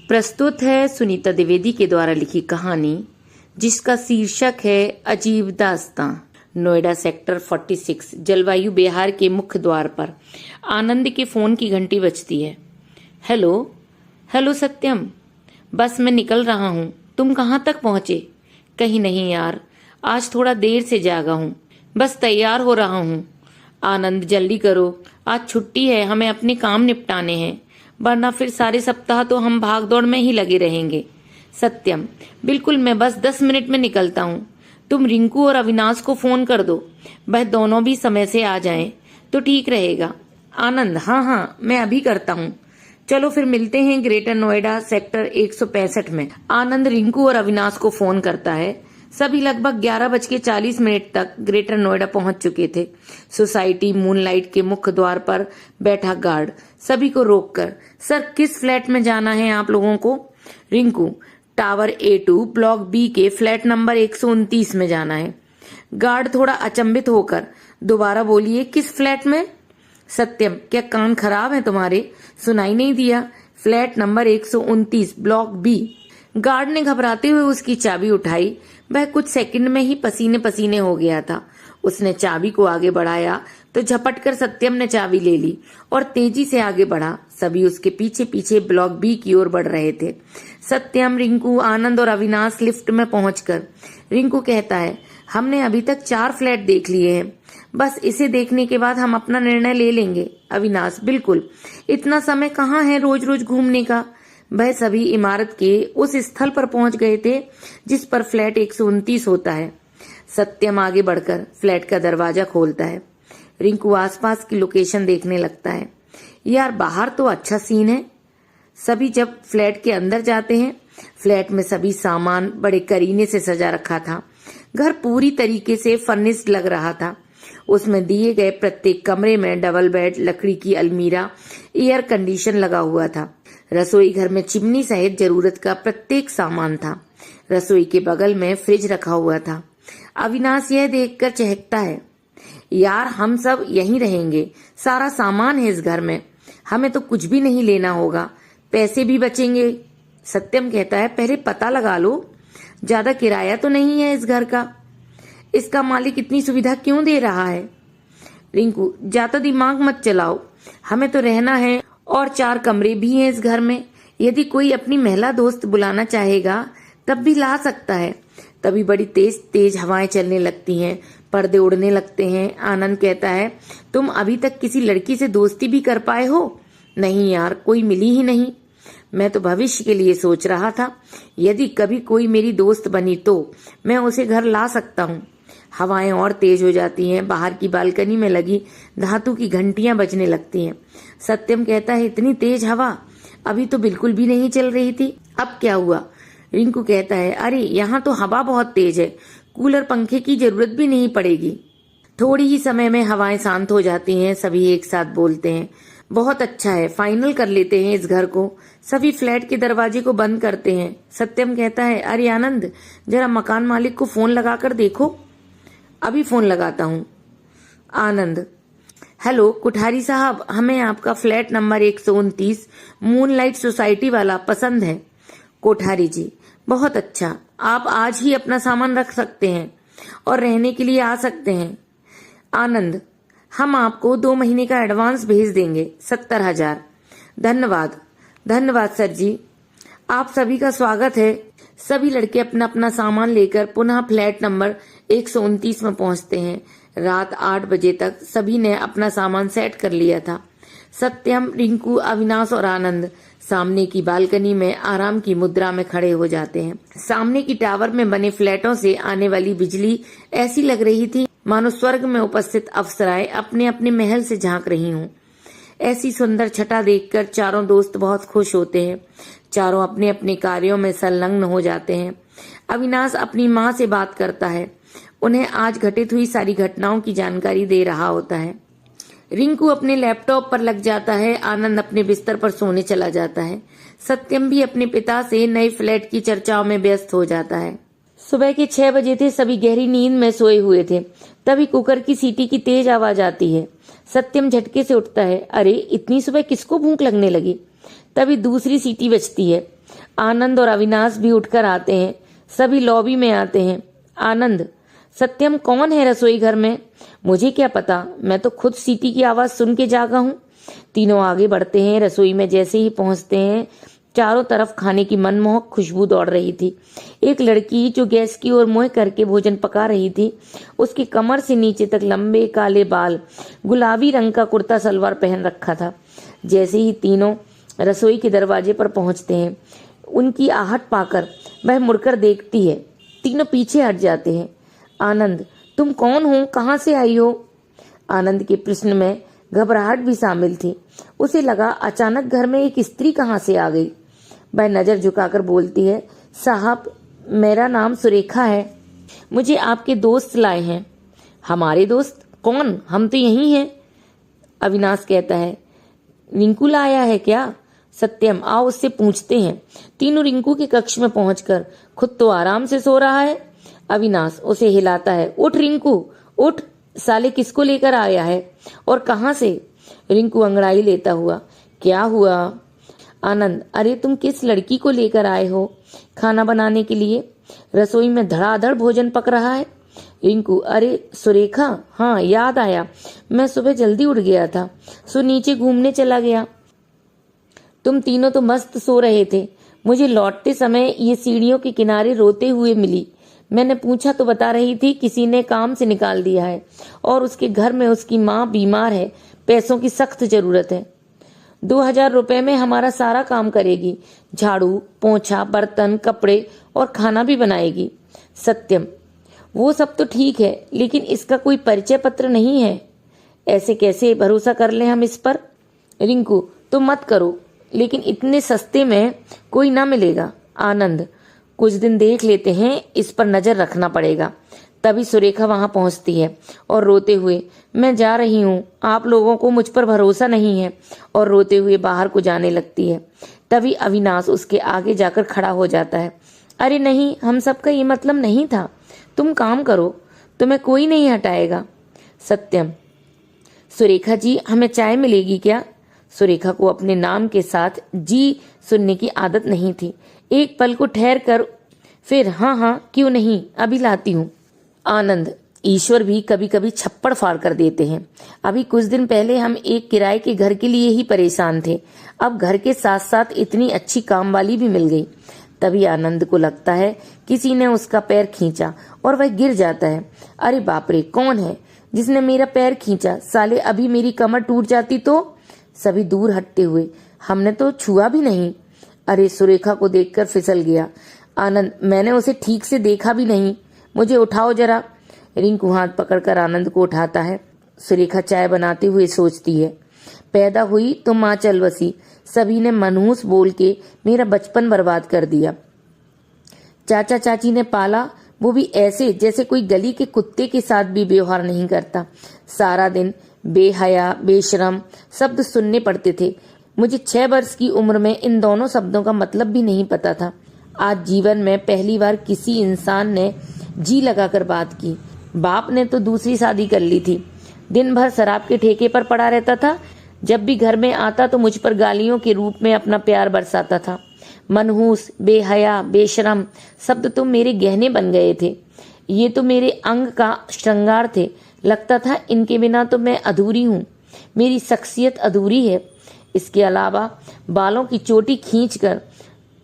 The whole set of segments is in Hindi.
प्रस्तुत है सुनीता द्विवेदी के द्वारा लिखी कहानी जिसका शीर्षक है अजीब दास्तां। नोएडा सेक्टर 46 जलवायु बिहार के मुख्य द्वार पर आनंद के फोन की घंटी बजती है। हेलो हेलो सत्यम, बस मैं निकल रहा हूँ। तुम कहाँ तक पहुँचे? कहीं नहीं यार, आज थोड़ा देर से जागा हूँ, बस तैयार हो रहा हूँ। आनंद जल्दी करो, आज छुट्टी है, हमें अपने काम निपटाने हैं, वरना फिर सारे सप्ताह तो हम भागदौड़ में ही लगे रहेंगे। सत्यम बिल्कुल, मैं बस 10 मिनट में निकलता हूँ। तुम रिंकू और अविनाश को फोन कर दो, वह दोनों भी समय से आ जाएं तो ठीक रहेगा। आनंद हाँ, मैं अभी करता हूँ। चलो फिर मिलते हैं ग्रेटर नोएडा सेक्टर 165 में। आनंद रिंकू और अविनाश को फोन करता है। सभी लगभग 11:40 तक ग्रेटर नोएडा पहुंच चुके थे। सोसाइटी मूनलाइट के मुख्य द्वार पर बैठा गार्ड सभी को रोककर, सर किस फ्लैट में जाना है आप लोगों को? Rinku, tower A2 block B के फ्लैट नंबर 129 में जाना है। गार्ड थोड़ा अचंभित होकर, दोबारा बोलिए, किस फ्लैट में? सत्यम, क्या कान खराब है तुम्हारे? सुनाई नहीं दिया? Flat number 129 block B। Guard ने घबराते हुए उसकी चाबी उठाई। वह कुछ सेकंड में ही पसीने पसीने हो गया था। उसने चाबी को आगे बढ़ाया तो झपट कर सत्यम ने चाबी ले ली और तेजी से आगे बढ़ा। सभी उसके पीछे पीछे ब्लॉक B की ओर बढ़ रहे थे। सत्यम, रिंकू, आनंद और अविनाश लिफ्ट में पहुंचकर रिंकू कहता है, हमने अभी तक 4 फ्लैट देख लिए हैं, बस इसे देखने के बाद हम अपना निर्णय ले लेंगे। अविनाश, बिल्कुल, इतना समय कहाँ है रोज रोज घूमने का। वह सभी इमारत के उस स्थल पर पहुंच गए थे जिस पर फ्लैट 129 होता है। सत्यम आगे बढ़कर फ्लैट का दरवाजा खोलता है। रिंकू आसपास की लोकेशन देखने लगता है। यार बाहर तो अच्छा सीन है। सभी जब फ्लैट के अंदर जाते हैं, फ्लैट में सभी सामान बड़े करीने से सजा रखा था। घर पूरी तरीके से फर्निश्ड लग रहा था। उसमें दिए गए प्रत्येक कमरे में डबल बेड, लकड़ी की अलमीरा, एयर कंडीशन लगा हुआ था। रसोई घर में चिमनी सहित जरूरत का प्रत्येक सामान था। रसोई के बगल में फ्रिज रखा हुआ था। अविनाश यह देखकर चहकता है, यार हम सब यहीं रहेंगे, सारा सामान है इस घर में, हमें तो कुछ भी नहीं लेना होगा, पैसे भी बचेंगे। सत्यम कहता है, पहले पता लगा लो, ज्यादा किराया तो नहीं है इस घर का, इसका मालिक इतनी सुविधा क्यों दे रहा है? रिंकू, ज्यादा दिमाग मत चलाओ, हमें तो रहना है और 4 कमरे भी हैं इस घर में। यदि कोई अपनी महिला दोस्त बुलाना चाहेगा तब भी ला सकता है। तभी बड़ी तेज तेज हवाएं चलने लगती हैं, पर्दे उड़ने लगते हैं। आनंद कहता है, तुम अभी तक किसी लड़की से दोस्ती भी कर पाए हो? नहीं यार, कोई मिली ही नहीं। मैं तो भविष्य के लिए सोच रहा था, यदि कभी कोई मेरी दोस्त बनी तो मैं उसे घर ला सकता हूँ। हवाएं और तेज हो जाती हैं। बाहर की बालकनी में लगी धातु की घंटियां बजने लगती हैं। सत्यम कहता है, इतनी तेज हवा अभी तो बिल्कुल भी नहीं चल रही थी, अब क्या हुआ? रिंकू कहता है, अरे यहाँ तो हवा बहुत तेज है, कूलर पंखे की जरूरत भी नहीं पड़ेगी। थोड़ी ही समय में हवाएं शांत हो जाती हैं। सभी एक साथ बोलते हैं, बहुत अच्छा है, फाइनल कर लेते हैं इस घर को। सभी फ्लैट के दरवाजे को बंद करते हैं। सत्यम कहता है, अरे आनंद, जरा मकान मालिक को फोन लगाकर देखो। अभी फोन लगाता हूँ। आनंद, हेलो कुठारी साहब, हमें आपका फ्लैट नंबर 129 मूनलाइट सोसाइटी वाला पसंद है। कोठारी जी, बहुत अच्छा, आप आज ही अपना सामान रख सकते हैं और रहने के लिए आ सकते हैं। आनंद, हम आपको 2 महीने का एडवांस भेज देंगे, 70,000। धन्यवाद। धन्यवाद सर जी, आप सभी का स्वागत है। सभी लड़के अपना अपना सामान लेकर पुनः फ्लैट नंबर 129 में पहुंचते हैं। रात 8 बजे तक सभी ने अपना सामान सेट कर लिया था। सत्यम, रिंकू, अविनाश और आनंद सामने की बालकनी में आराम की मुद्रा में खड़े हो जाते हैं। सामने की टावर में बने फ्लैटों से आने वाली बिजली ऐसी लग रही थी मानो स्वर्ग में उपस्थित अप्सराएं अपने अपने महल से झांक रही हों। ऐसी सुंदर छटा देखकर चारों दोस्त बहुत खुश होते हैं। चारों अपने अपने कार्यों में संलग्न हो जाते हैं। अविनाश अपनी माँ से बात करता है, उन्हें आज घटित हुई सारी घटनाओं की जानकारी दे रहा होता है। रिंकू अपने लैपटॉप पर लग जाता है। आनंद अपने बिस्तर पर सोने चला जाता है। सत्यम भी अपने पिता से नए फ्लैट की चर्चाओं में व्यस्त हो जाता है। सुबह के 6 बजे थे। सभी गहरी नींद में सोए हुए थे। तभी कुकर की सीटी की तेज आवाज आती है। सत्यम झटके से उठता है। अरे, इतनी सुबह किसको भूख लगने लगी? तभी दूसरी सीटी बजती है। आनंद और अविनाश भी उठकर आते हैं। सभी लॉबी में आते हैं। आनंद, सत्यम कौन है रसोई घर में? मुझे क्या पता, मैं तो खुद सीटी की आवाज सुन के जागा हूँ। तीनों आगे बढ़ते हैं। रसोई में जैसे ही पहुंचते हैं, चारों तरफ खाने की मनमोहक खुशबू दौड़ रही थी। एक लड़की जो गैस की ओर मुंह करके भोजन पका रही थी, उसकी कमर से नीचे तक लंबे काले बाल, गुलाबी रंग का कुर्ता सलवार पहन रखा था। जैसे ही तीनों रसोई के दरवाजे पर पहुंचते हैं, उनकी आहट पाकर वह मुड़कर देखती है। तीनों पीछे हट जाते हैं। आनंद, तुम कौन हो? कहाँ से आई हो? आनंद के प्रश्न में घबराहट भी शामिल थी। उसे लगा अचानक घर में एक स्त्री कहाँ से आ गई। वह नजर झुकाकर बोलती है, साहब, मेरा नाम सुरेखा है। मुझे आपके दोस्त लाए हैं। हमारे दोस्त? कौन? हम तो यही हैं। अविनाश कहता है। रिंकू लाया है क्या? सत्यम, आओ उससे पूछते हैं। तीनों रिंकू के कक्ष में पहुंचकर खुद तो आराम से सो रहा है। अविनाश उसे हिलाता है। उठ रिंकू, उठ, साले किसको लेकर आया है और कहां से? रिंकू अंगड़ाई लेता हुआ, क्या हुआ? आनंद, अरे तुम किस लड़की को लेकर आए हो खाना बनाने के लिए? रसोई में धड़ाधड़ भोजन पक रहा है। रिंकू, अरे सुरेखा, हाँ याद आया, मैं सुबह जल्दी उठ गया था, सो नीचे घूमने चला गया। तुम तीनों तो मस्त सो रहे थे। मुझे लौटते समय ये सीढ़ियों के किनारे रोते हुए मिली। मैंने पूछा तो बता रही थी किसी ने काम से निकाल दिया है और उसके घर में उसकी माँ बीमार है, पैसों की सख्त जरूरत है। 2000 रुपए में हमारा सारा काम करेगी, झाड़ू पोंछा, बर्तन, कपड़े और खाना भी बनाएगी। सत्यम, वो सब तो ठीक है, लेकिन इसका कोई परिचय पत्र नहीं है। ऐसे कैसे भरोसा कर लें हम इस पर? रिंकू, तो मत करो, लेकिन इतने सस्ते में कोई ना मिलेगा। आनंद, कुछ दिन देख लेते हैं, इस पर नजर रखना पड़ेगा। तभी सुरेखा वहां पहुंचती है और रोते हुए, मैं जा रही हूँ, आप लोगों को मुझ पर भरोसा नहीं है, और रोते हुए बाहर को जाने लगती है। तभी अविनाश उसके आगे जाकर खड़ा हो जाता है। अरे नहीं, हम सबका ये मतलब नहीं था, तुम काम करो, तुम्हें कोई नहीं हटाएगा। सत्यम, सुरेखा जी, हमें चाय मिलेगी क्या? सुरेखा को अपने नाम के साथ जी सुनने की आदत नहीं थी। एक पल को ठहर कर फिर हाँ हाँ क्यों नहीं, अभी लाती हूँ। आनंद, ईश्वर भी कभी कभी छप्पड़ फाड़ कर देते हैं। अभी कुछ दिन पहले हम एक किराए के घर के लिए ही परेशान थे, अब घर के साथ साथ इतनी अच्छी काम वाली भी मिल गई। तभी आनंद को लगता है किसी ने उसका पैर खींचा और वह गिर जाता है। अरे बाप रे, कौन है जिसने मेरा पैर खींचा? साले, अभी मेरी कमर टूट जाती तो। सभी दूर हटते हुए, हमने तो छुआ भी नहीं। अरे, सुरेखा को देखकर फिसल गया। आनंद, मैंने उसे ठीक से देखा भी नहीं, मुझे उठाओ जरा। रिंकू हाथ पकड़कर आनंद को उठाता है। सुरेखा चाय बनाते हुए सोचती है, पैदा हुई तो माँ चल बसी, सभी ने मनहूस बोल के मेरा बचपन बर्बाद कर दिया। चाचा चाची ने पाला, वो भी ऐसे जैसे कोई गली के कुत्ते के साथ भी व्यवहार नहीं करता। सारा दिन बेहया बेशरम शब्द सुनने पड़ते थे। मुझे 6 वर्ष की उम्र में इन दोनों शब्दों का मतलब भी नहीं पता था। आज जीवन में पहली बार किसी इंसान ने जी लगाकर बात की। बाप ने तो दूसरी शादी कर ली थी, दिन भर शराब के ठेके पर पड़ा रहता था। जब भी घर में आता तो मुझ पर गालियों के रूप में अपना प्यार बरसाता था। मनहूस, बेहया, बेशरम शब्द तो मेरे गहने बन गए थे। ये तो मेरे अंग का श्रृंगार थे। लगता था इनके बिना तो मैं अधूरी हूँ, मेरी शख्सियत अधूरी है। इसके अलावा बालों की चोटी खींचकर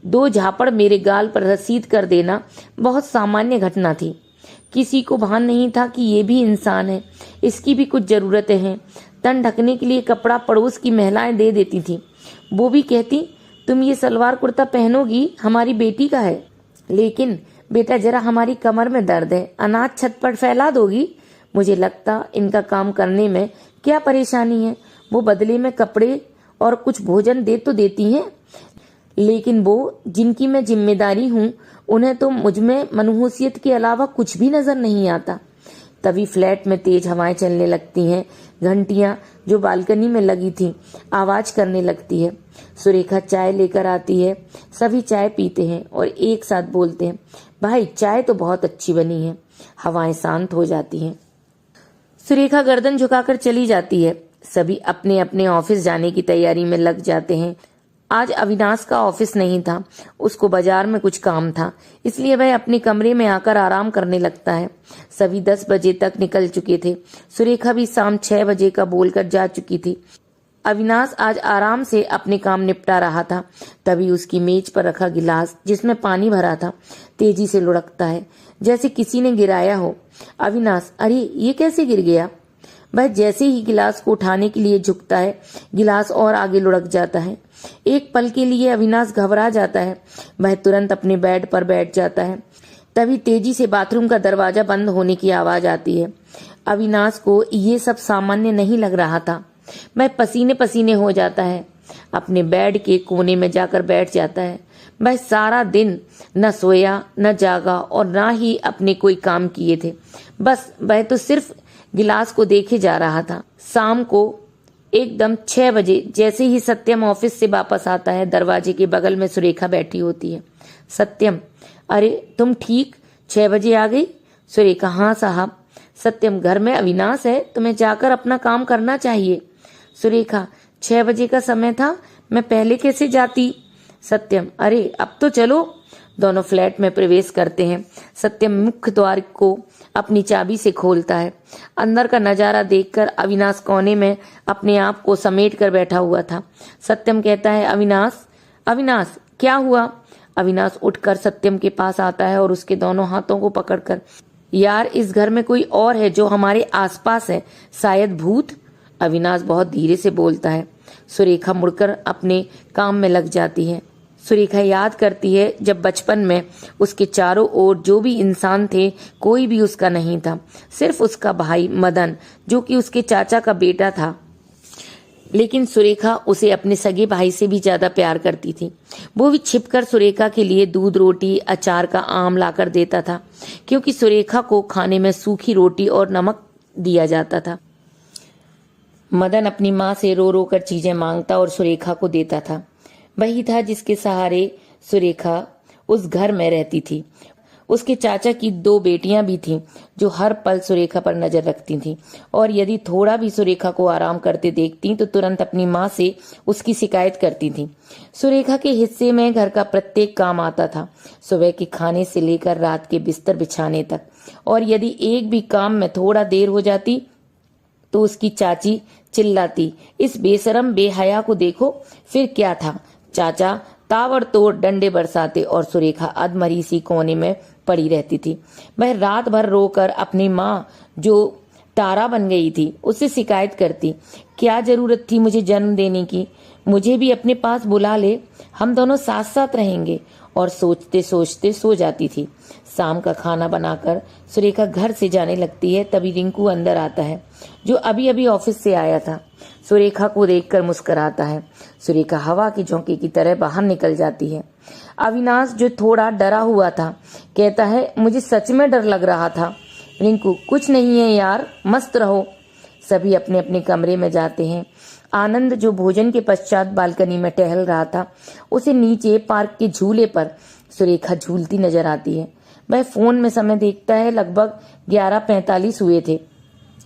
2 झापड़ मेरे गाल पर रसीद कर देना बहुत सामान्य घटना थी। किसी को भान नहीं था कि ये भी इंसान है, इसकी भी कुछ जरूरतें हैं। तन ढकने के लिए कपड़ा पड़ोस की महिलाएं दे देती थी। वो भी कहती, तुम ये सलवार कुर्ता पहनोगी, हमारी बेटी का है। लेकिन बेटा, जरा हमारी कमर में दर्द है, अनाज छत पर फैला दोगी? मुझे लगता इनका काम करने में क्या परेशानी है। वो बदले में कपड़े और कुछ भोजन दे तो देती हैं, लेकिन वो जिनकी मैं जिम्मेदारी हूँ, उन्हें तो मुझ में मनहूसियत के अलावा कुछ भी नजर नहीं आता। तभी फ्लैट में तेज हवाएं चलने लगती हैं। घंटियां जो बालकनी में लगी थी आवाज करने लगती है। सुरेखा चाय लेकर आती है। सभी चाय पीते हैं और एक साथ बोलते हैं, भाई चाय तो बहुत अच्छी बनी है। हवाएं शांत हो जाती हैं। सुरेखा गर्दन झुकाकर चली जाती है। सभी अपने अपने ऑफिस जाने की तैयारी में लग जाते हैं। आज अविनाश का ऑफिस नहीं था, उसको बाजार में कुछ काम था, इसलिए वह अपने कमरे में आकर आराम करने लगता है। सभी 10 बजे तक निकल चुके थे। सुरेखा भी शाम 6 बजे का बोलकर जा चुकी थी। अविनाश आज आराम से अपने काम निपटा रहा था, तभी उसकी मेज पर रखा गिलास जिसमें पानी भरा था तेजी से लुढ़कता है, जैसे किसी ने गिराया हो। अविनाश, अरे ये कैसे गिर गया? वह जैसे ही गिलास को उठाने के लिए झुकता है, गिलास और आगे लुढ़क जाता है। एक पल के लिए अविनाश घबरा जाता है। वह तुरंत अपने बेड पर बैठ जाता है। तभी तेजी से बाथरूम का दरवाजा बंद होने की आवाज आती है। अविनाश को ये सब सामान्य नहीं लग रहा था। वह पसीने पसीने हो जाता है। अपने बेड के कोने में जाकर बैठ जाता है। वह सारा दिन न सोया न जागा और न ही अपने कोई काम किए थे। बस वह तो सिर्फ गिलास को देखे जा रहा था। शाम को एकदम 6 बजे जैसे ही सत्यम ऑफिस से वापस आता है, दरवाजे के बगल में सुरेखा बैठी होती है। सत्यम, अरे तुम ठीक 6 बजे आ गई? सुरेखा, हाँ साहब। सत्यम, घर में अविनाश है, तुम्हें जाकर अपना काम करना चाहिए। सुरेखा, 6 बजे का समय था, मैं पहले कैसे जाती? सत्यम, अरे अब तो चलो। दोनों फ्लैट में प्रवेश करते हैं। सत्यम मुख्य द्वार को अपनी चाबी से खोलता है। अंदर का नजारा देखकर अविनाश कोने में अपने आप को समेट कर बैठा हुआ था। सत्यम कहता है, अविनाश, अविनाश क्या हुआ? अविनाश उठकर सत्यम के पास आता है और उसके दोनों हाथों को पकड़कर, यार इस घर में कोई और है जो हमारे आसपास है, शायद भूत। अविनाश बहुत धीरे से बोलता है। सुरेखा मुड़कर अपने काम में लग जाती है। सुरेखा याद करती है जब बचपन में उसके चारों ओर जो भी इंसान थे, कोई भी उसका नहीं था, सिर्फ उसका भाई मदन जो कि उसके चाचा का बेटा था। लेकिन सुरेखा उसे अपने सगे भाई से भी ज्यादा प्यार करती थी। वो भी छिपकर सुरेखा के लिए दूध, रोटी, अचार का आम लाकर देता था, क्योंकि सुरेखा को खाने में सूखी रोटी और नमक दिया जाता था। मदन अपनी माँ से रो रो कर चीजें मांगता और सुरेखा को देता था। वही था जिसके सहारे सुरेखा उस घर में रहती थी। उसके चाचा की 2 बेटियां भी थीं जो हर पल सुरेखा पर नजर रखती थीं, और यदि थोड़ा भी सुरेखा को आराम करते देखती तो तुरंत अपनी माँ से उसकी शिकायत करती थीं। सुरेखा के हिस्से में घर का प्रत्येक काम आता था, सुबह के खाने से लेकर रात के बिस्तर बिछाने तक। और यदि एक भी काम में थोड़ा देर हो जाती तो उसकी चाची चिल्लाती, इस बेशरम बेहया को देखो। फिर क्या था, चाचा ताबड़तोड़ डंडे बरसाते और सुरेखा अधमरी सी कोने में पड़ी रहती थी। वह रात भर रोकर अपनी माँ जो तारा बन गई थी उससे शिकायत करती, क्या जरूरत थी मुझे जन्म देने की, मुझे भी अपने पास बुला ले, हम दोनों साथ साथ रहेंगे। और सोचते सोचते सो जाती थी। शाम का खाना बनाकर सुरेखा घर से जाने लगती है, तभी रिंकू अंदर आता है जो अभी अभी ऑफिस से आया था। सुरेखा को देखकर मुस्कुराता है। सुरेखा हवा की झोंके की तरह बाहर निकल जाती है। अविनाश जो थोड़ा डरा हुआ था कहता है, मुझे सच में डर लग रहा था। रिंकू, कुछ नहीं है यार, मस्त रहो। सभी अपने अपने कमरे में जाते हैं। आनंद जो भोजन के पश्चात बालकनी में टहल रहा था, उसे नीचे पार्क के झूले पर सुरेखा झूलती नजर आती है। वह फोन में समय देखता है, लगभग 11:45 हुए थे।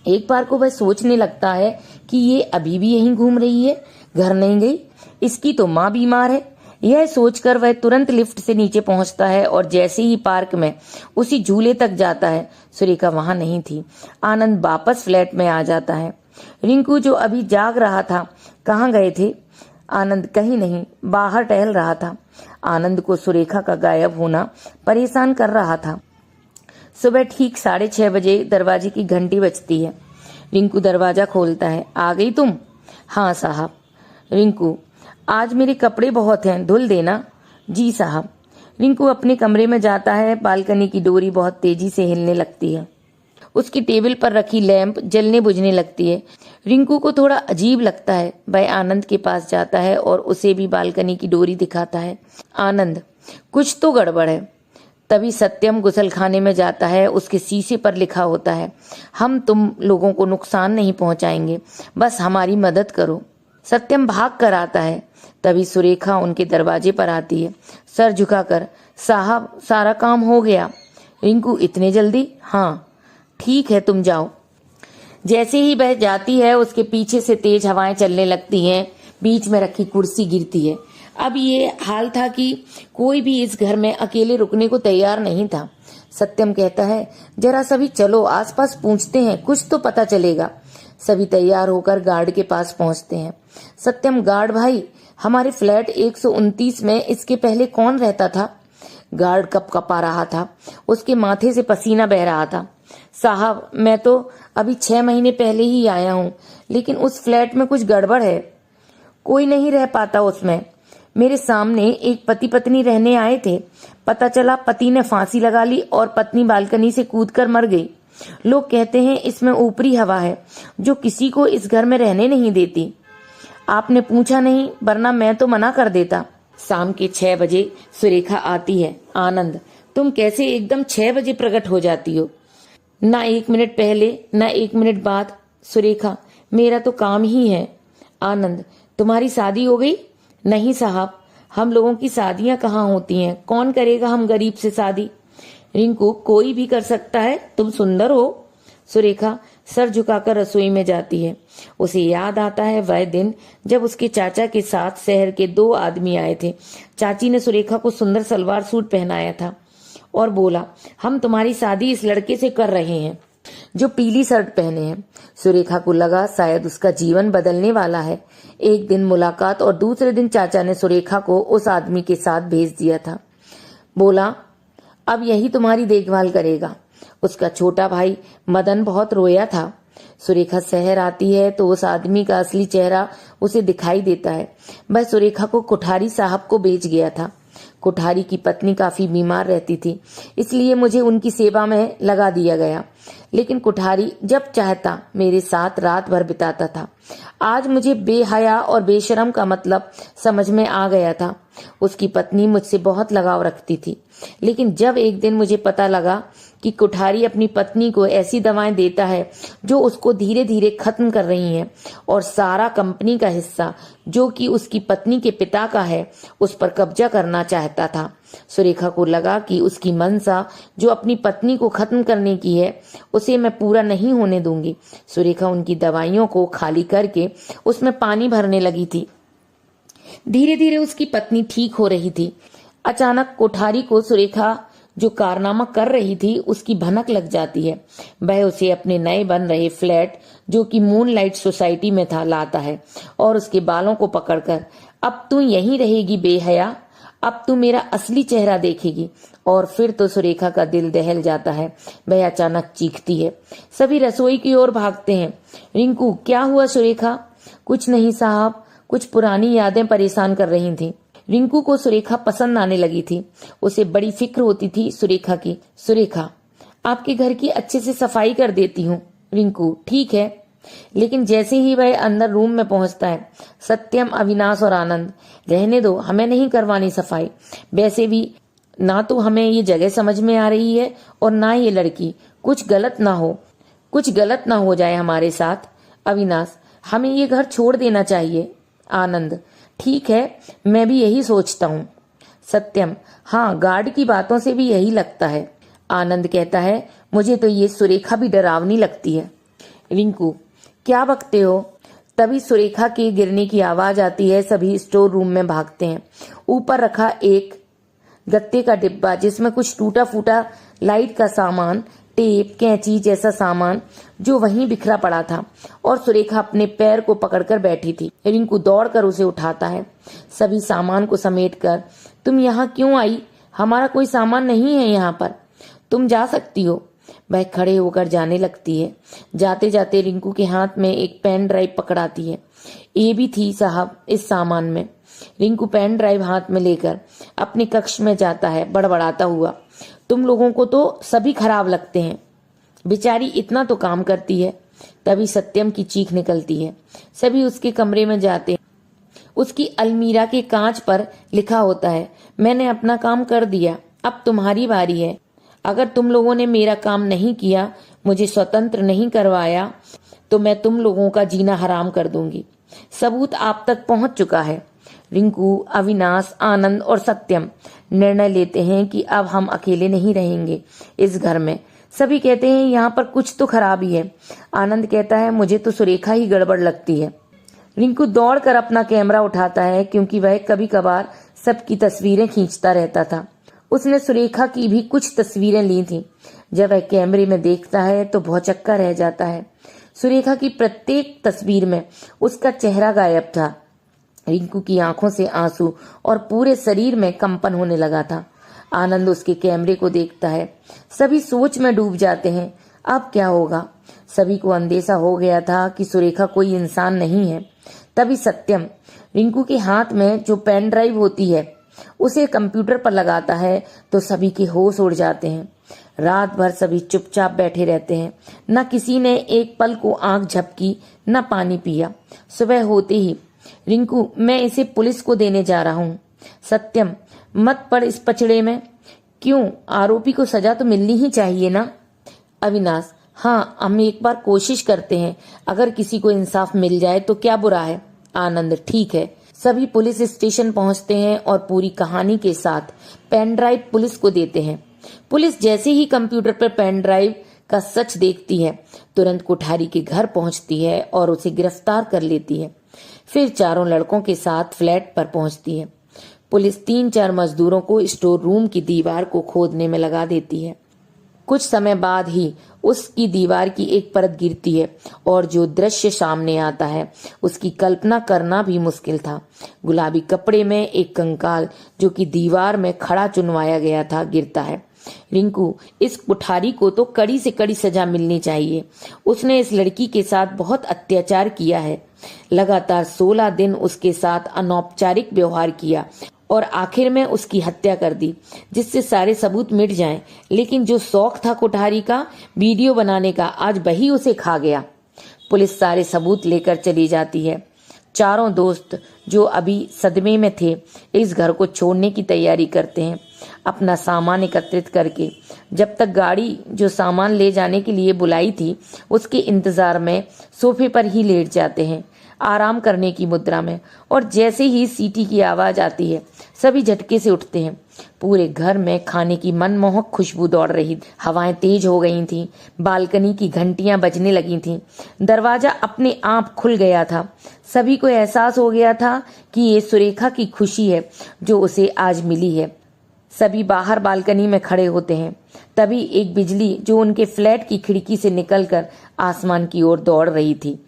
एक बार को वह सोचने लगता है कि ये अभी भी यहीं घूम रही है, घर नहीं गई, इसकी तो माँ बीमार है। यह सोचकर वह तुरंत लिफ्ट से नीचे पहुंचता है और जैसे ही पार्क में उसी झूले तक जाता है, सुरेखा वहां नहीं थी। आनंद वापस फ्लैट में आ जाता है। रिंकू जो अभी जाग रहा था, कहाँ गए थे? आनंद कहीं नहीं, बाहर टहल रहा था। आनंद को सुरेखा का गायब होना परेशान कर रहा था। सुबह ठीक 6:30 बजे दरवाजे की घंटी बजती है। रिंकू दरवाजा खोलता है। आ गई तुम? हाँ साहब। रिंकू, आज मेरे कपड़े बहुत हैं, धुल देना। जी साहब। रिंकू अपने कमरे में जाता है। बालकनी की डोरी बहुत तेजी से हिलने लगती है। उसकी टेबल पर रखी लैंप जलने बुझने लगती है। रिंकू को थोड़ा अजीब लगता है। वह आनंद के पास जाता है और उसे भी बालकनी की डोरी दिखाता है। आनंद, कुछ तो गड़बड़ है। तभी सत्यम गुसलखाने में जाता है। उसके शीशे पर लिखा होता है, हम तुम लोगों को नुकसान नहीं पहुंचाएंगे, बस हमारी मदद करो। सत्यम भाग कर आता है। तभी सुरेखा उनके दरवाजे पर आती है, सर झुकाकर, साहब सारा काम हो गया। रिंकू, इतने जल्दी? हाँ ठीक है, तुम जाओ। जैसे ही वह जाती है, उसके पीछे से तेज हवाएं चलने लगती हैं। बीच में रखी कुर्सी गिरती है। अब ये हाल था कि कोई भी इस घर में अकेले रुकने को तैयार नहीं था। सत्यम कहता है, जरा सभी चलो आसपास पूछते हैं, कुछ तो पता चलेगा। सभी तैयार होकर गार्ड के पास पहुंचते हैं। सत्यम, गार्ड भाई, हमारे फ्लैट 129 में इसके पहले कौन रहता था? गार्ड कपकपा रहा था, उसके माथे से पसीना बह रहा था। साहब, मैं तो अभी 6 महीने पहले ही आया हूँ, लेकिन उस फ्लैट में कुछ गड़बड़ है, कोई नहीं रह पाता उसमें। मेरे सामने एक पति पत्नी रहने आए थे, पता चला पति ने फांसी लगा ली और पत्नी बालकनी से कूदकर मर गई। लोग कहते हैं इसमें ऊपरी हवा है जो किसी को इस घर में रहने नहीं देती। आपने पूछा नहीं, वरना मैं तो मना कर देता। शाम के 6 बजे सुरेखा आती है। आनंद, तुम कैसे एकदम 6 बजे प्रकट हो जाती हो? ना 1 मिनट पहले ना 1 मिनट बाद। सुरेखा, मेरा तो काम ही है। आनंद, तुम्हारी शादी हो गई? नहीं साहब, हम लोगों की शादियां कहाँ होती हैं, कौन करेगा हम गरीब से शादी? रिंकू, कोई भी कर सकता है, तुम सुंदर हो। सुरेखा सर झुकाकर रसोई में जाती है। उसे याद आता है वह दिन जब उसके चाचा के साथ शहर के 2 आदमी आए थे। चाची ने सुरेखा को सुंदर सलवार सूट पहनाया था और बोला, हम तुम्हारी शादी इस लड़के से कर रहे हैं जो पीली शर्ट पहने हैं। सुरेखा को लगा शायद उसका जीवन बदलने वाला है। एक दिन मुलाकात और दूसरे दिन चाचा ने सुरेखा को उस आदमी के साथ भेज दिया था। बोला, अब यही तुम्हारी देखभाल करेगा। उसका छोटा भाई मदन बहुत रोया था। सुरेखा शहर आती है तो उस आदमी का असली चेहरा उसे दिखाई देता है। वह सुरेखा को कोठारी साहब को बेच गया था। कोठारी की पत्नी काफी बीमार रहती थी, इसलिए मुझे उनकी सेवा में लगा दिया गया। लेकिन कोठारी जब चाहता मेरे साथ रात भर बिताता था। आज मुझे बेहया और बेशरम का मतलब समझ में आ गया था। उसकी पत्नी मुझसे बहुत लगाव रखती थी, लेकिन जब एक दिन मुझे पता लगा कि कोठारी अपनी पत्नी को ऐसी दवाएं देता है जो उसको धीरे धीरे खत्म कर रही हैं और सारा कंपनी का हिस्सा जो कि उसकी पत्नी के पिता का है उस पर कब्जा करना चाहता था। सुरेखा को लगा कि उसकी मनसा जो अपनी पत्नी को खत्म करने की है उसे मैं पूरा नहीं होने दूंगी। सुरेखा उनकी दवाइयों को खाली करके उसमें पानी भरने लगी थी। धीरे धीरे उसकी पत्नी ठीक हो रही थी। अचानक कोठारी को सुरेखा जो कारनामा कर रही थी उसकी भनक लग जाती है। वह उसे अपने नए बन रहे फ्लैट जो कि मूनलाइट सोसाइटी में था लाता है और उसके बालों को पकड़कर, अब तू यहीं रहेगी बेहया, अब तू मेरा असली चेहरा देखेगी। और फिर तो सुरेखा का दिल दहल जाता है। वह अचानक चीखती है। सभी रसोई की ओर भागते हैं। रिंकू, क्या हुआ सुरेखा? कुछ नहीं साहब, कुछ पुरानी यादें परेशान कर रही थी। रिंकू को सुरेखा पसंद आने लगी थी। उसे बड़ी फिक्र होती थी सुरेखा की। सुरेखा, आपके घर की अच्छे से सफाई कर देती हूँ। रिंकू, ठीक है। लेकिन जैसे ही वह अंदर रूम में पहुंचता है, सत्यम, अविनाश और आनंद, रहने दो, हमें नहीं करवानी सफाई। वैसे भी ना तो हमें ये जगह समझ में आ रही है और ना ये लड़की, कुछ गलत ना हो जाए हमारे साथ। अविनाश, हमें ये घर छोड़ देना चाहिए। आनंद, ठीक है, मैं भी यही सोचता हूँ। सत्यम, हाँ, गार्ड की बातों से भी यही लगता है। आनंद कहता है, मुझे तो ये सुरेखा भी डरावनी लगती है। रिंकू, क्या बकते हो? तभी सुरेखा के गिरने की आवाज आती है। सभी स्टोर रूम में भागते हैं। ऊपर रखा एक गत्ते का डिब्बा जिसमें कुछ टूटा फूटा लाइट का सामान, टेप, कैंची जैसा सामान जो वहीं बिखरा पड़ा था और सुरेखा अपने पैर को पकड़कर बैठी थी। रिंकू दौड़कर उसे उठाता है। सभी सामान को समेटकर, तुम यहाँ क्यों आई? हमारा कोई सामान नहीं है यहाँ पर, तुम जा सकती हो। वह खड़े होकर जाने लगती है। जाते जाते रिंकू के हाथ में एक पेन ड्राइव पकड़ाती है। ये भी थी साहब इस सामान में। रिंकू पेन ड्राइव हाथ में लेकर अपने कक्ष में जाता है बड़बड़ाता हुआ, तुम लोगों को तो सभी खराब लगते हैं, बेचारी इतना तो काम करती है। तभी सत्यम की चीख निकलती है। सभी उसके कमरे में जाते हैं। उसकी अलमीरा के कांच पर लिखा होता है, मैंने अपना काम कर दिया, अब तुम्हारी बारी है। अगर तुम लोगों ने मेरा काम नहीं किया, मुझे स्वतंत्र नहीं करवाया, तो मैं तुम लोगों का जीना हराम कर दूंगी। सबूत आप तक पहुंच चुका है। रिंकू, अविनाश, आनंद और सत्यम निर्णय लेते हैं कि अब हम अकेले नहीं रहेंगे इस घर में। सभी कहते हैं यहाँ पर कुछ तो खराबी है। आनंद कहता है, मुझे तो सुरेखा ही गड़बड़ लगती है। रिंकू दौड़कर अपना कैमरा उठाता है क्योंकि वह कभी कभार सबकी तस्वीरें खींचता रहता था। उसने सुरेखा की भी कुछ तस्वीरें ली थीं। जब वह कैमरे में देखता है तो भौचक्का रह जाता है। सुरेखा की प्रत्येक तस्वीर में उसका चेहरा गायब था। रिंकू की आंखों से आंसू और पूरे शरीर में कंपन होने लगा था। आनंद उसके कैमरे को देखता है। सभी सोच में डूब जाते हैं, अब क्या होगा। सभी को अंदेशा हो गया था कि सुरेखा कोई इंसान नहीं है। तभी सत्यम रिंकू के हाथ में जो पेन ड्राइव होती है उसे कंप्यूटर पर लगाता है तो सभी के होश उड़ जाते हैं। रात भर सभी चुपचाप बैठे रहते हैं। न किसी ने एक पल को आंख झपकी, न पानी पिया। सुबह होते ही, रिंकू मैं इसे पुलिस को देने जा रहा हूँ। सत्यम मत पड़ इस पचड़े में। क्यों, आरोपी को सजा तो मिलनी ही चाहिए ना। अविनाश हाँ, हम एक बार कोशिश करते हैं, अगर किसी को इंसाफ मिल जाए तो क्या बुरा है। आनंद ठीक है। सभी पुलिस स्टेशन पहुंचते हैं और पूरी कहानी के साथ पेन ड्राइव पुलिस को देते हैं। पुलिस जैसे ही कंप्यूटर पर पेन ड्राइव का सच देखती है तुरंत कोठारी के घर पहुंचती है और उसे गिरफ्तार कर लेती है। फिर चारों लड़कों के साथ फ्लैट पर पहुंचती है। पुलिस 3-4 मजदूरों को स्टोर रूम की दीवार को खोदने में लगा देती है। कुछ समय बाद ही उसकी दीवार की एक परत गिरती है और जो दृश्य सामने आता है उसकी कल्पना करना भी मुश्किल था। गुलाबी कपड़े में एक कंकाल जो कि दीवार में खड़ा चुनवाया गया था गिरता है। रिंकू इस कोठारी को तो कड़ी से कड़ी सजा मिलनी चाहिए। उसने इस लड़की के साथ बहुत अत्याचार किया है। लगातार 16 दिन उसके साथ अनौपचारिक व्यवहार किया और आखिर में उसकी हत्या कर दी जिससे सारे सबूत मिट जाएं। लेकिन जो शौक था कोठारी का वीडियो बनाने का, आज वही उसे खा गया। पुलिस सारे सबूत लेकर चली जाती है। चारों दोस्त जो अभी सदमे में थे इस घर को छोड़ने की तैयारी करते हैं अपना सामान एकत्रित करके। जब तक गाड़ी जो सामान ले जाने के लिए बुलाई थी उसके इंतजार में सोफे पर ही लेट जाते हैं आराम करने की मुद्रा में। और जैसे ही सीटी की आवाज आती है सभी झटके से उठते हैं। पूरे घर में खाने की मनमोहक खुशबू दौड़ रही। हवाएं तेज हो गई थीं। बालकनी की घंटियां बजने लगी थीं। दरवाजा अपने आप खुल गया था। सभी को एहसास हो गया था कि ये सुरेखा की खुशी है जो उसे आज मिली है। सभी बाहर बालकनी में खड़े होते हैं। तभी एक बिजली जो उनके फ्लैट की खिड़की से निकलकर आसमान की ओर दौड़ रही थी,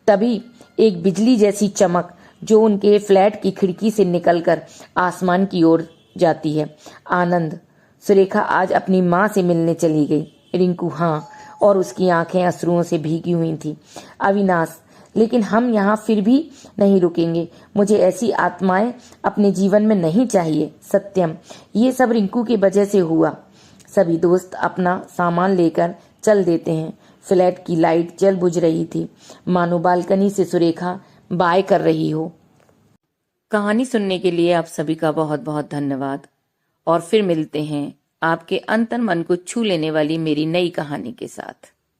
तभी एक बिजली जैसी चमक जो उनके फ्लैट की खिड़की से निकलकर आसमान की ओर जाती है। आनंद सुरेखा आज अपनी माँ से मिलने चली गई। रिंकू हाँ, और उसकी आंखें अश्रुओं से भीगी हुई थी। अविनाश लेकिन हम यहाँ फिर भी नहीं रुकेंगे। मुझे ऐसी आत्माएं अपने जीवन में नहीं चाहिए। सत्यम ये सब रिंकू की वजह से हुआ। सभी दोस्त अपना सामान लेकर चल देते हैं। फ्लैट की लाइट जल बुझ रही थी, मानो बालकनी से सुरेखा बाय कर रही हो। कहानी सुनने के लिए आप सभी का बहुत बहुत धन्यवाद और फिर मिलते हैं आपके अंतर्मन को छू लेने वाली मेरी नई कहानी के साथ।